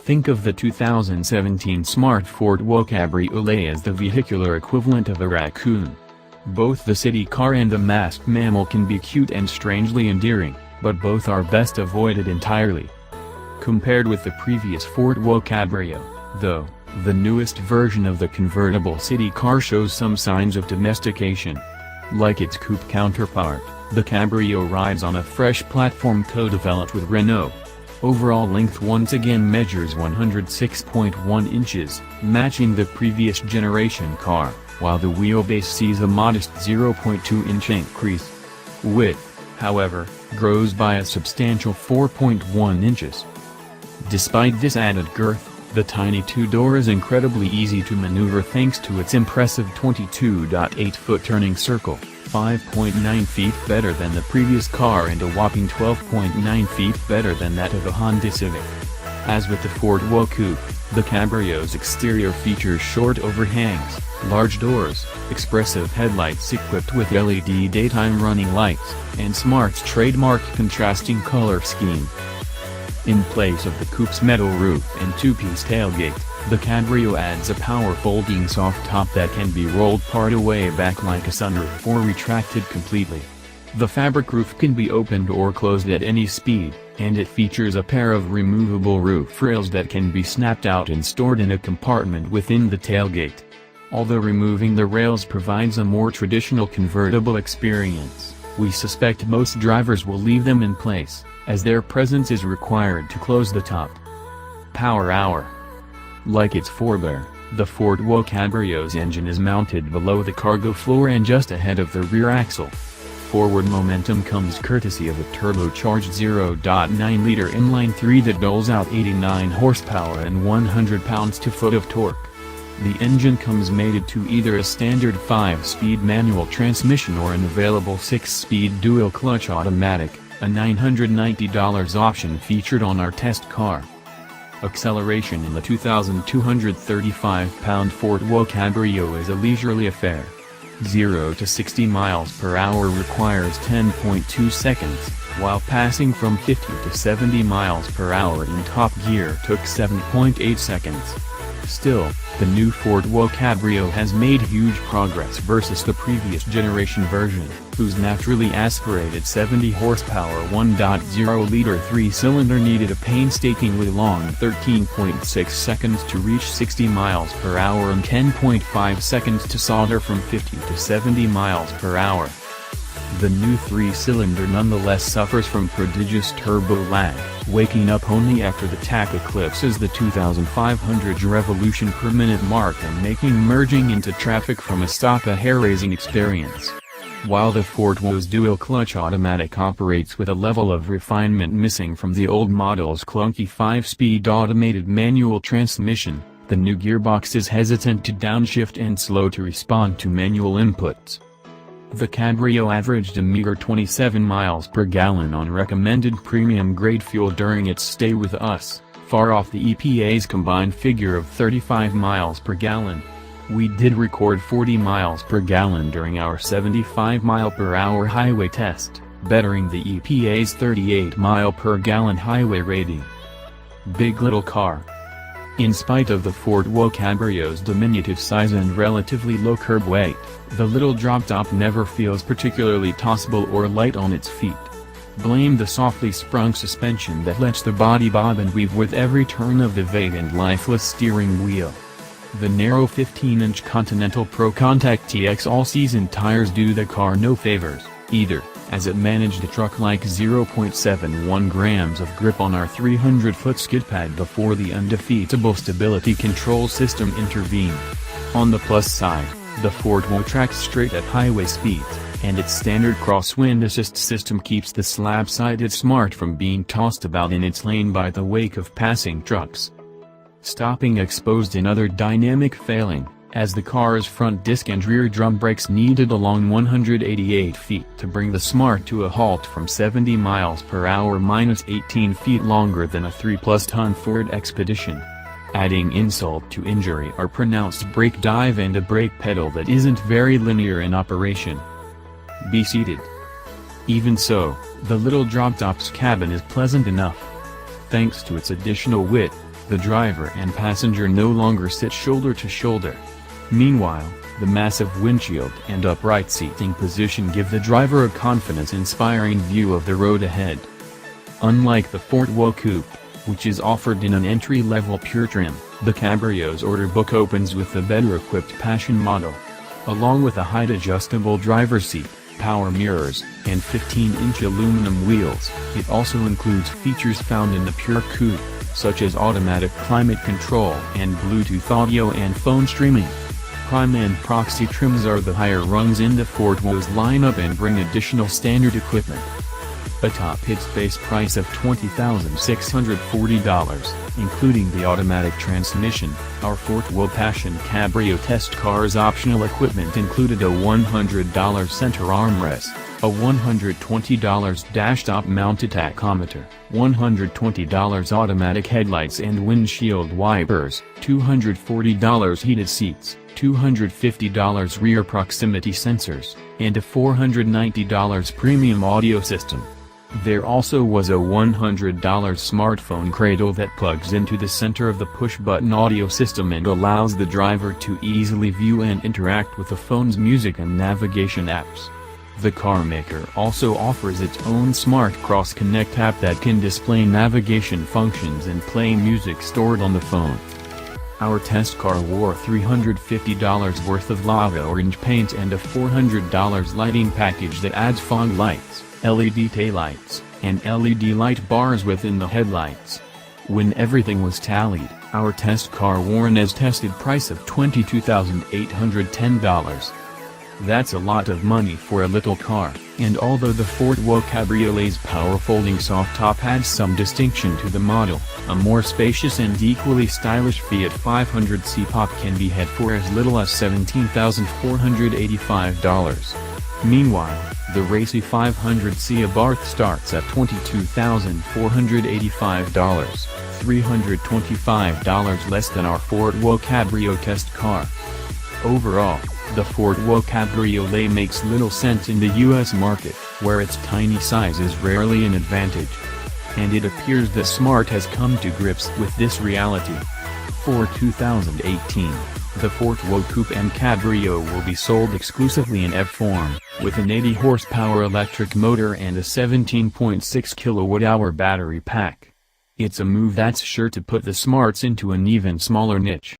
Think of the 2017 smart Fortwo Cabriolet as the vehicular equivalent of a raccoon. Both the city car and the masked mammal can be cute and strangely endearing, but both are best avoided entirely. Compared with the previous Fortwo Cabrio, though, the newest version of the convertible city car shows some signs of domestication. Like its coupe counterpart, the Cabrio rides on a fresh platform co-developed with Renault. Overall length once again measures 106.1 inches, matching the previous generation car, while the wheelbase sees a modest 0.2-inch increase. Width, however, grows by a substantial 4.1 inches. Despite this added girth, the tiny two-door is incredibly easy to maneuver thanks to its impressive 22.8-foot turning circle, 5.9 feet better than the previous car and a whopping 12.9 feet better than that of a Honda Civic. As with the Fortwo Coupe, the Cabrio's exterior features short overhangs, large doors, expressive headlights equipped with LED daytime running lights, and Smart's trademark contrasting color scheme. In place of the coupe's metal roof and two-piece tailgate, the Cabrio adds a power-folding soft top that can be rolled part away back like a sunroof or retracted completely. The fabric roof can be opened or closed at any speed, and it features a pair of removable roof rails that can be snapped out and stored in a compartment within the tailgate. Although removing the rails provides a more traditional convertible experience, we suspect most drivers will leave them in place, as their presence is required to close the top. Power hour. Like its forebear, the Fortwo Cabrio's engine is mounted below the cargo floor and just ahead of the rear axle. Forward momentum comes courtesy of a turbocharged 0.9-liter inline-3 that doles out 89 horsepower and 100 pounds-to-foot of torque. The engine comes mated to either a standard 5-speed manual transmission or an available 6-speed dual-clutch automatic, a $990 option featured on our test car. Acceleration in the 2,235-pound Fortwo Cabrio is a leisurely affair. 0 to 60 miles per hour requires 10.2 seconds, while passing from 50 to 70 miles per hour in top gear took 7.8 seconds. Still, the new Fortwo Cabrio has made huge progress versus the previous generation version, whose naturally aspirated 70 horsepower 1.0-liter 3-cylinder needed a painstakingly long 13.6 seconds to reach 60 miles per hour and 10.5 seconds to solder from 50 to 70 miles per hour. The new 3-cylinder nonetheless suffers from prodigious turbo lag, waking up only after the tach eclipses the 2,500 revolution per minute mark and making merging into traffic from a stock a hair-raising experience. While the Fortwo's dual-clutch automatic operates with a level of refinement missing from the old model's clunky 5-speed automated manual transmission, the new gearbox is hesitant to downshift and slow to respond to manual inputs. The Cabrio averaged a meager 27 miles per gallon on recommended premium-grade fuel during its stay with us, far off the EPA's combined figure of 35 miles per gallon. We did record 40 miles per gallon during our 75-mile-per-hour highway test, bettering the EPA's 38-mile-per-gallon highway rating. Big little car. In spite of the Fortwo Cabrio's diminutive size and relatively low curb weight, the little drop-top never feels particularly tossable or light on its feet. Blame the softly sprung suspension that lets the body bob and weave with every turn of the vague and lifeless steering wheel. The narrow 15-inch Continental Pro Contact TX all-season tires do the car no favors, either, as it managed a truck-like 0.71 grams of grip on our 300-foot skid pad before the undefeatable stability control system intervened. On the plus side, the Fortwo tracks straight at highway speeds, and its standard crosswind assist system keeps the slab-sided Smart from being tossed about in its lane by the wake of passing trucks. Stopping exposed another dynamic failing, as the car's front disc and rear drum brakes needed along 188 feet to bring the Smart to a halt from 70 miles per hour minus 18 feet longer than a 3-plus-ton Ford Expedition. Adding insult to injury are pronounced brake dive and a brake pedal that isn't very linear in operation. Be seated. Even so, the little drop-top's cabin is pleasant enough. Thanks to its additional width, The driver and passenger no longer sit shoulder to shoulder. Meanwhile, the massive windshield and upright seating position give the driver a confidence-inspiring view of the road ahead. Unlike the Fortwo Coupe, which is offered in an entry-level pure trim, the Cabrio's order book opens with the better-equipped Passion model. Along with a height-adjustable driver's seat, power mirrors, and 15-inch aluminum wheels, it also includes features found in the pure coupe, such as automatic climate control and Bluetooth audio and phone streaming. Prime and Proxy trims are the higher rungs in the Fortwo's lineup and bring additional standard equipment. A top hits base price of $20,640, including the automatic transmission. Our Fortwo Passion Cabrio test car's optional equipment included a $100 center armrest, a $120 dash-top mounted tachometer, $120 automatic headlights and windshield wipers, $240 heated seats, $250 rear proximity sensors, and a $490 premium audio system. There also was a $100 smartphone cradle that plugs into the center of the push-button audio system and allows the driver to easily view and interact with the phone's music and navigation apps. The carmaker also offers its own Smart Cross Connect app that can display navigation functions and play music stored on the phone. Our test car wore $350 worth of lava orange paint and a $400 lighting package that adds fog lights, LED taillights, and LED light bars within the headlights. When everything was tallied, our test car wore an as-tested price of $22,810. That's a lot of money for a little car, and although the Fortwo Cabriolet's power-folding soft top adds some distinction to the model, a more spacious and equally stylish Fiat 500 C-Pop can be had for as little as $17,485. Meanwhile, the racy 500C Abarth starts at $22,485, $325 less than our Fortwo Cabrio test car. Overall, the Fortwo Cabriolet makes little sense in the US market, where its tiny size is rarely an advantage. And it appears that Smart has come to grips with this reality. For 2018, the Fortwo Coupe and Cabrio will be sold exclusively in F form, with an 80-horsepower electric motor and a 17.6 kWh battery pack. It's a move that's sure to put the Smarts into an even smaller niche.